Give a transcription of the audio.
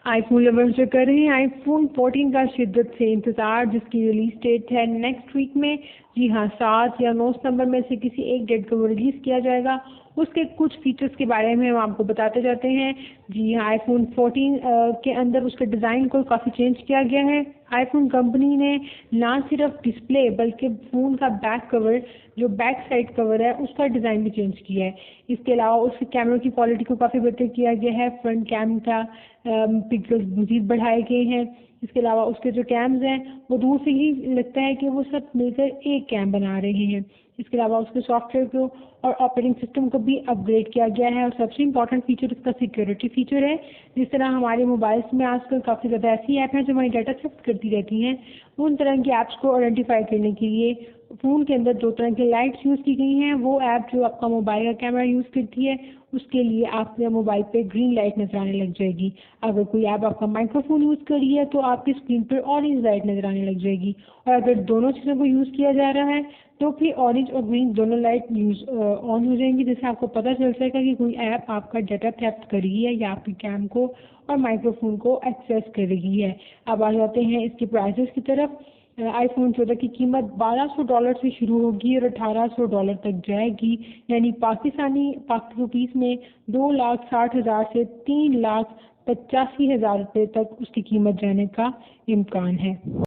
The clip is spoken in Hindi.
आईफोन लवर्स जो कर रहे हैं आईफोन 14 का शिद्दत से इंतज़ार, जिसकी रिलीज डेट है नेक्स्ट वीक में। जी हाँ, 7 या 9 सितंबर में से किसी एक डेट को रिलीज़ किया जाएगा। उसके कुछ फीचर्स के बारे में हम आपको बताते जाते हैं। जी हाँ, आईफोन 14 के अंदर उसके डिज़ाइन को काफ़ी चेंज किया गया है। आईफोन कंपनी ने ना सिर्फ डिस्प्ले बल्कि फ़ोन का बैक कवर, जो बैक साइड कवर है, उसका डिज़ाइन भी चेंज किया है। इसके अलावा उसके कैमरे की क्वालिटी को काफ़ी बेहतर किया गया है। फ्रंट कैम का पिक्सल्स मज़ीद बढ़ाए गए हैं। इसके अलावा उसके जो कैम्स हैं वो दूर से ही लगता है कि वो सब मिलकर एक कैम बना रहे हैं। इसके अलावा उसके सॉफ्टवेयर को और ऑपरेटिंग सिस्टम को भी अपग्रेड किया गया है। और सबसे इम्पॉर्टेंट फीचर उसका सिक्योरिटी फीचर है। जिस तरह हमारे मोबाइल्स में आजकल काफ़ी ज़्यादा ऐसी ऐप हैं जो हमारी डाटा थेफ्ट करती रहती हैं, उन तरह की ऐप्स को आइडेंटिफाई करने के लिए फ़ोन के अंदर 2 तरह की लाइट्स यूज़ की गई हैं। वो ऐप जो आपका मोबाइल का कैमरा यूज़ करती है, उसके लिए आपके मोबाइल पे ग्रीन लाइट नजर आने लग जाएगी। अगर कोई ऐप आपका माइक्रोफोन यूज़ कर रही है तो आपकी स्क्रीन पर ऑरेंज लाइट नजर आने लग जाएगी। और अगर दोनों चीज़ों को यूज़ किया जा रहा है तो फिर ऑरेंज और ग्रीन दोनों लाइट ऑन हो जाएंगी, जिससे आपको पता चल जाएगा कि कोई ऐप आपका डाटा थेफ्ट कर रही है या आपकी कैम को और माइक्रोफोन को एक्सेस कर रही है। अब आ जाते हैं इसके प्राइसेस की तरफ। आईफोन 14 की कीमत $1200 से शुरू होगी और $1800 तक जाएगी, यानी पाक रुपीस में 2,60,000 से 3,85,000 रुपये तक उसकी कीमत जाने का इम्कान है।